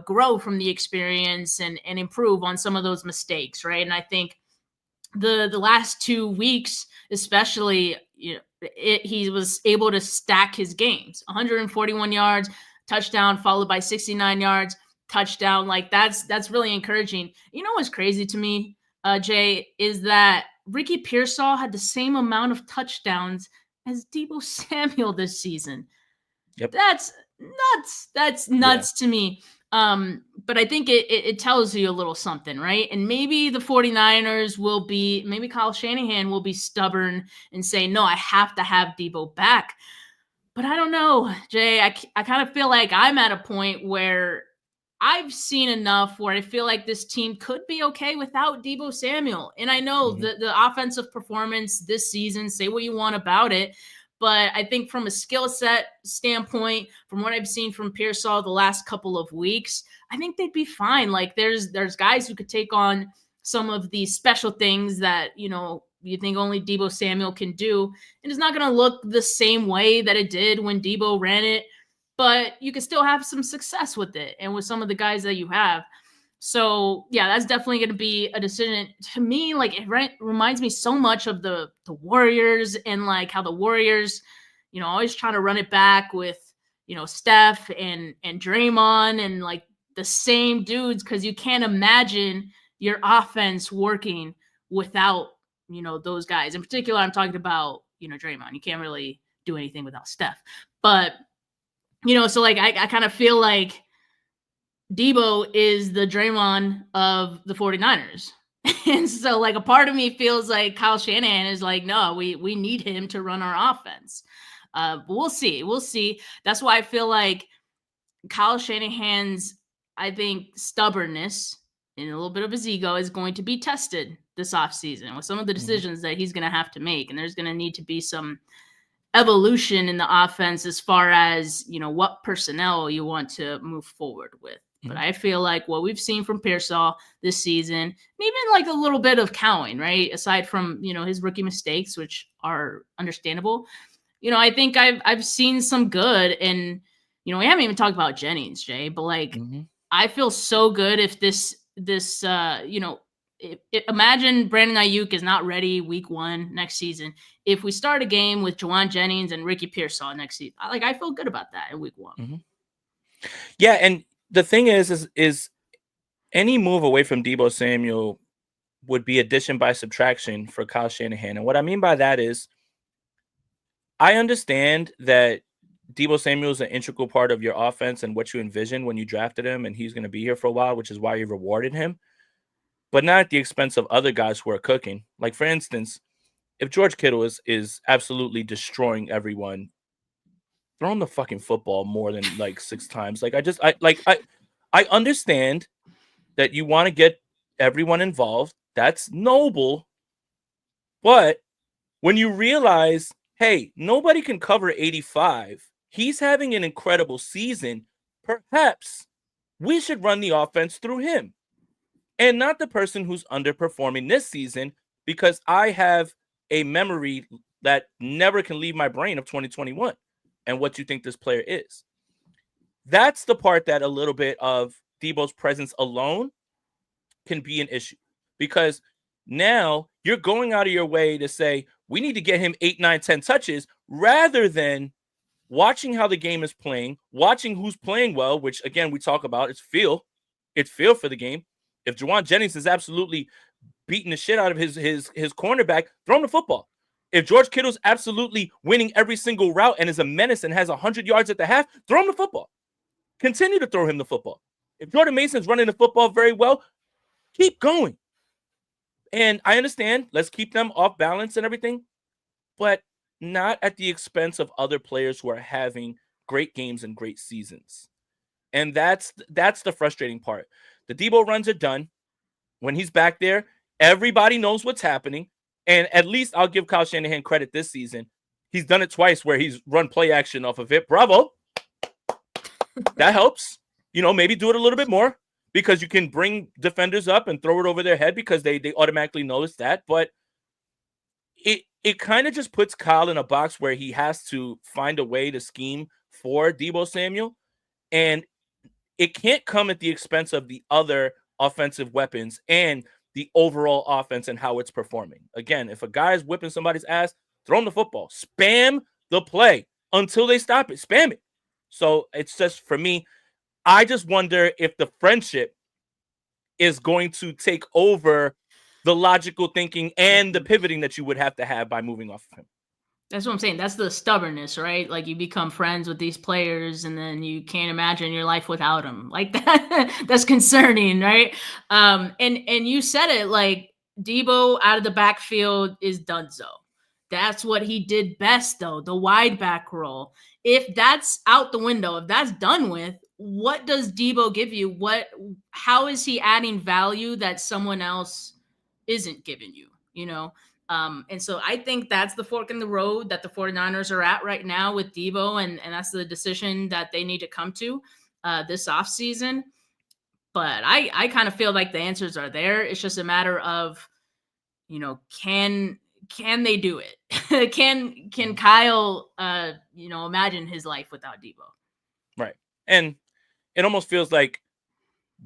grow from the experience and improve on some of those mistakes, right? And I think the last 2 weeks especially, he was able to stack his games. 141 yards, touchdown, followed by 69 yards, touchdown. Like that's really encouraging. What's crazy to me, Jay, is that Ricky Pearsall had the same amount of touchdowns as Deebo Samuel this season. Yep. That's nuts. That's nuts to me. But I think it tells you a little something, right? And maybe the 49ers maybe Kyle Shanahan will be stubborn and say, no, I have to have Deebo back. But I don't know, Jay. I kind of feel like I'm at a point where I've seen enough where I feel like this team could be okay without Deebo Samuel. And I know the offensive performance this season, say what you want about it, but I think from a skill set standpoint, from what I've seen from Pearsall the last couple of weeks, I think they'd be fine. Like there's guys who could take on some of these special things that, you think only Deebo Samuel can do. And it's not going to look the same way that it did when Deebo ran it, but you can still have some success with it and with some of the guys that you have. So yeah, that's definitely going to be a decision. To me, like it reminds me so much of the Warriors, and like how the Warriors, always trying to run it back with, Steph and Draymond and like the same dudes, because you can't imagine your offense working without, those guys. In particular, I'm talking about, Draymond. You can't really do anything without Steph. But, so like I kind of feel like Deebo is the Draymond of the 49ers. And so like a part of me feels like Kyle Shanahan is like, no, we need him to run our offense. But we'll see. That's why I feel like Kyle Shanahan's, I think, stubbornness and a little bit of his ego is going to be tested this offseason with some of the decisions that he's going to have to make. And there's going to need to be some evolution in the offense as far as, what personnel you want to move forward with. But I feel like what we've seen from Pearsall this season, even like a little bit of Cowing, right? Aside from, his rookie mistakes, which are understandable. I think I've seen some good. And, we haven't even talked about Jennings, Jay, but like, I feel so good if this imagine Brandon Ayuk is not ready week 1 next season. If we start a game with Juwan Jennings and Ricky Pearsall next season, I feel good about that in week 1. Yeah. And the thing is any move away from Deebo Samuel would be addition by subtraction for Kyle Shanahan. And what I mean by that is I understand that Deebo Samuel is an integral part of your offense and what you envisioned when you drafted him, and he's going to be here for a while, which is why you rewarded him, but not at the expense of other guys who are cooking. Like, for instance, if George Kittle is absolutely destroying everyone, throw him the fucking football more than like 6 times. Like, I understand that you want to get everyone involved. That's noble. But when you realize, hey, nobody can cover 85, he's having an incredible season, perhaps we should run the offense through him and not the person who's underperforming this season, because I have a memory that never can leave my brain of 2021 and what you think this player is. That's the part that a little bit of Debo's presence alone can be an issue, because now you're going out of your way to say we need to get him 8, 9, 10 touches rather than watching how the game is playing, watching who's playing well, which again we talk about. It's feel for the game. If Juwan Jennings is absolutely beating the shit out of his cornerback, throw him the football. If George Kittle's absolutely winning every single route and is a menace and has 100 yards at the half, throw him the football. Continue to throw him the football. If Jordan Mason's running the football very well, keep going. And I understand, let's keep them off balance and everything, but not at the expense of other players who are having great games and great seasons. And that's the frustrating part. The Debo runs are done. When he's back there, everybody knows what's happening. And at least I'll give Kyle Shanahan credit this season. He's done it twice where he's run play action off of it. Bravo. That helps. Maybe do it a little bit more, because you can bring defenders up and throw it over their head because they automatically notice that. But it kind of just puts Kyle in a box where he has to find a way to scheme for Debo Samuel. And it can't come at the expense of the other offensive weapons and the overall offense and how it's performing. Again, if a guy is whipping somebody's ass, throw him the football. Spam the play until they stop it. Spam it. So it's just, for me, I just wonder if the friendship is going to take over the logical thinking and the pivoting that you would have to have by moving off of him. That's what I'm saying. That's the stubbornness, right? Like, you become friends with these players and then you can't imagine your life without them. Like, that's concerning, right? And you said it, like, Debo out of the backfield is donezo. That's what he did best, though, the wide back role. If that's out the window, if that's done with, what does Debo give you? How is he adding value that someone else isn't giving you, And so I think that's the fork in the road that the 49ers are at right now with Debo, and that's the decision that they need to come to this offseason. But I kind of feel like the answers are there. It's just a matter of, can they do it? Can Kyle, imagine his life without Debo? Right. And it almost feels like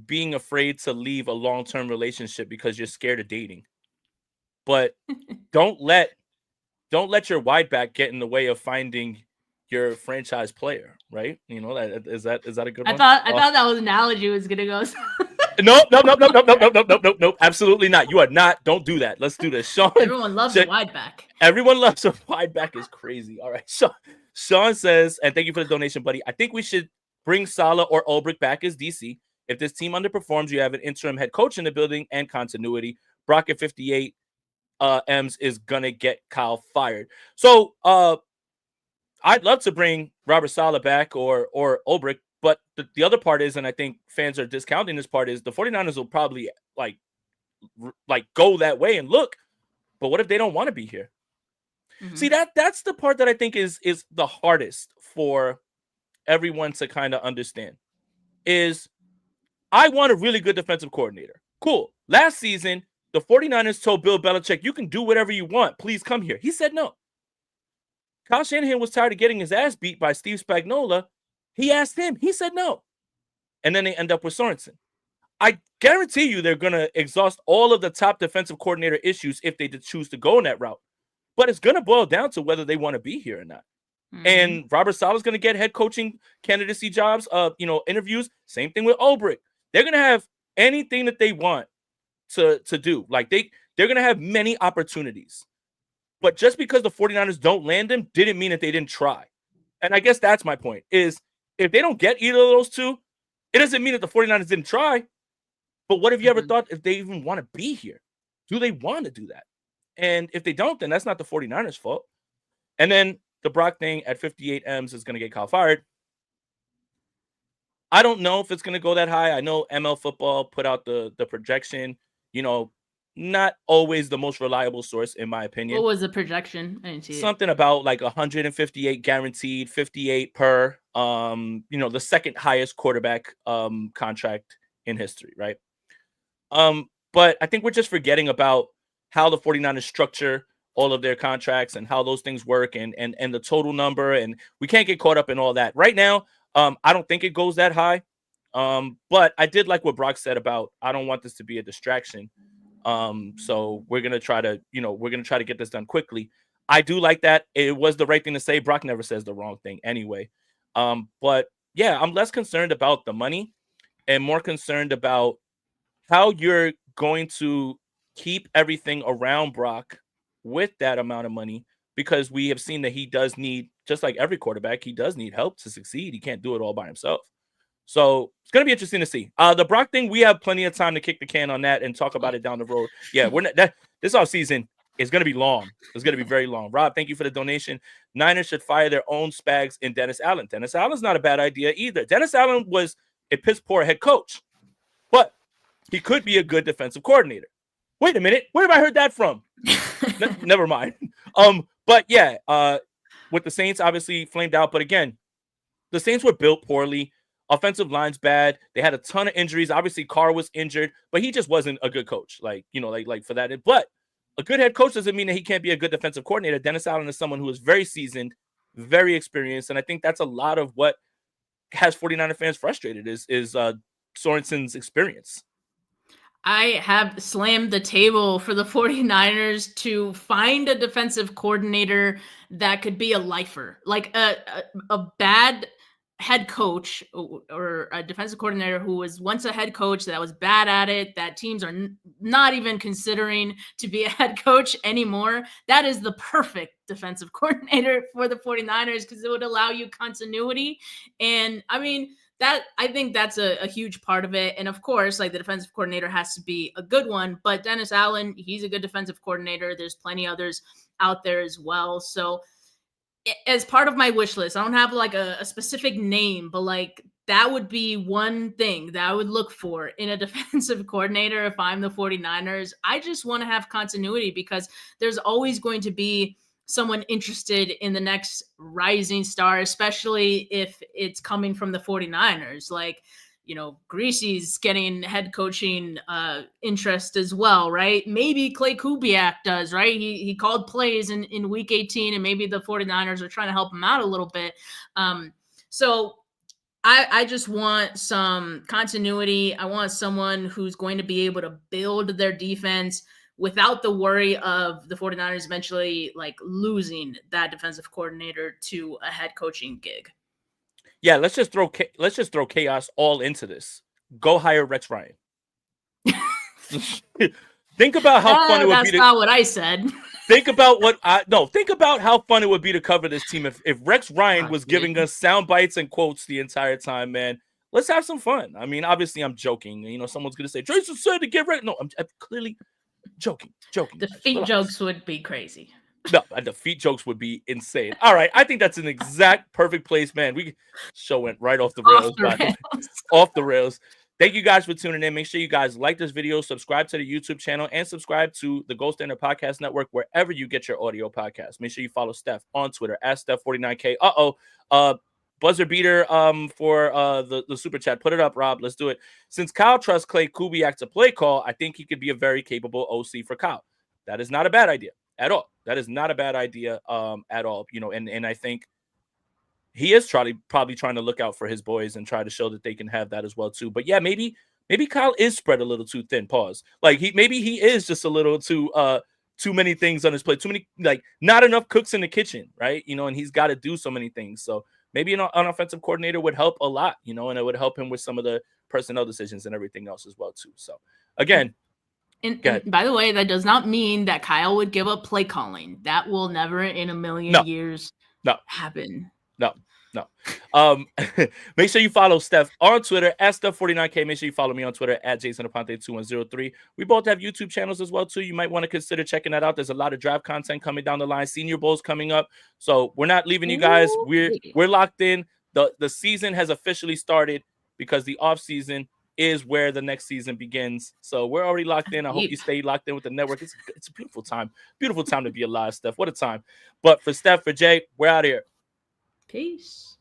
being afraid to leave a long-term relationship because you're scared of dating. But don't let your wide back get in the way of finding your franchise player, right? Is that a good one? I thought that was an analogy was gonna go. Nope. Absolutely not. You are not. Don't do that. Let's do this. Sean. Everyone loves a wide back. Everyone loves a wide back is crazy. All right. So Sean says, and thank you for the donation, buddy. I think we should bring Saleh or Ulbrich back as DC. If this team underperforms, you have an interim head coach in the building and continuity. Brock at 58 M's is gonna get Kyle fired. So I'd love to bring Robert Saleh back or Ulbrich, but the other part is, and I think fans are discounting this part, is the 49ers will probably like go that way and look, but what if they don't want to be here? Mm-hmm. See, that's the part that I think is the hardest for everyone to kind of understand. Is I want a really good defensive coordinator. Cool. Last season, the 49ers told Bill Belichick, you can do whatever you want. Please come here. He said no. Kyle Shanahan was tired of getting his ass beat by Steve Spagnuolo. He asked him. He said no. And then they end up with Sorensen. I guarantee you they're going to exhaust all of the top defensive coordinator issues if they choose to go in that route. But it's going to boil down to whether they want to be here or not. Mm-hmm. And Robert Saleh's going to get head coaching candidacy jobs, interviews. Same thing with Ulbrich. They're going to have anything that they want to do. Like they're going to have many opportunities. But just because the 49ers don't land them didn't mean that they didn't try. And I guess that's my point, is if they don't get either of those two, it doesn't mean that the 49ers didn't try. But what have you ever thought if they even want to be here? Do they want to do that? And if they don't, then that's not the 49ers' fault. And then the Brock thing at 58 M's is going to get Kyle fired. I don't know if it's going to go that high. I know ML Football put out the projection, not always the most reliable source, in my opinion. What was the projection? I didn't see it. Something about like 158 guaranteed, 58 per. The second highest quarterback contract in history, right? But I think we're just forgetting about how the 49ers structure all of their contracts and how those things work and the total number. And we can't get caught up in all that. Right now, I don't think it goes that high. But I did like what Brock said about I don't want this to be a distraction. So we're gonna try to get this done quickly. I do like that. It was the right thing to say. Brock never says the wrong thing anyway. But yeah, I'm less concerned about the money and more concerned about how you're going to keep everything around Brock with that amount of money, because we have seen that he does need, just like every quarterback, he does need help to succeed. He can't do it all by himself. So it's going to be interesting to see. The Brock thing, we have plenty of time to kick the can on that and talk about it down the road. Yeah, we're not, this offseason is going to be long. It's going to be very long. Rob, thank you for the donation. Niners should fire their own Spags in Dennis Allen. Dennis Allen's not a bad idea either. Dennis Allen was a piss poor head coach, but he could be a good defensive coordinator. Wait a minute. Where have I heard that from? Never mind. But yeah, with the Saints, obviously flamed out. But again, the Saints were built poorly. Offensive line's bad. They had a ton of injuries. Obviously, Carr was injured, but he just wasn't a good coach. Like for that. But a good head coach doesn't mean that he can't be a good defensive coordinator. Dennis Allen is someone who is very seasoned, very experienced, and I think that's a lot of what has 49er fans frustrated is Sorensen's experience. I have slammed the table for the 49ers to find a defensive coordinator that could be a lifer, like a bad head coach or a defensive coordinator who was once a head coach that was bad at it, that teams are not even considering to be a head coach anymore. That is the perfect defensive coordinator for the 49ers because it would allow you continuity. And I mean, I think that's a huge part of it. And of course, like the defensive coordinator has to be a good one, but Dennis Allen, he's a good defensive coordinator. There's plenty others out there as well. So as part of my wish list, I don't have like a specific name, but like that would be one thing that I would look for in a defensive coordinator if I'm the 49ers. I just want to have continuity because there's always going to be someone interested in the next rising star, especially if it's coming from the 49ers. Like, Greasy's getting head coaching interest as well, right? Maybe Clay Kubiak does, right? He called plays in week 18, and maybe the 49ers are trying to help him out a little bit. So I just want some continuity. I want someone who's going to be able to build their defense without the worry of the 49ers eventually like losing that defensive coordinator to a head coaching gig. Yeah, let's just throw chaos all into this. Go hire Rex Ryan. Think about how fun it would be. That's not what I said. Think about how fun it would be to cover this team if Rex Ryan was giving us sound bites and quotes the entire time, man. Let's have some fun. I mean, obviously, I'm joking. Someone's gonna say Jason said to get Rex. No, I'm clearly joking. The feet jokes would be crazy. No, the feet jokes would be insane. All right, I think that's an exact perfect place, man. Show went right off the rails. Off the rails. Thank you guys for tuning in. Make sure you guys like this video, subscribe to the YouTube channel, and subscribe to the Gold Standard Podcast Network wherever you get your audio podcast. Make sure you follow Steph on Twitter at Steph49K. Buzzer beater for the super chat. Put it up, Rob. Let's do it. Since Kyle trusts Clay Kubiak to play call, I think he could be a very capable OC for Kyle. That is not a bad idea at all. That is not a bad idea at all. And I think he is probably trying to look out for his boys and try to show that they can have that as well too. But yeah, maybe Kyle is spread a little too thin. Pause. Like maybe he is just a little too many things on his plate. Too many, like not enough cooks in the kitchen, right? And he's got to do so many things. So maybe an offensive coordinator would help a lot, and it would help him with some of the personnel decisions and everything else as well too. So again. And by the way, that does not mean that Kyle would give up play calling. That will never in a million years happen. No. Make sure you follow Steph on Twitter at Steph49K. Make sure you follow me on Twitter at JasonAponte2103. We both have YouTube channels as well too. You might want to consider checking that out. There's a lot of draft content coming down the line. Senior Bowl's coming up. So we're not leaving you guys. We're locked in. The season has officially started because the off season is where the next season begins. So we're already locked in. I hope Deep. you stay locked in with the network. It's a beautiful time to be alive, Steph. What a time. But for Steph, for Jay, we're out of here. Peace.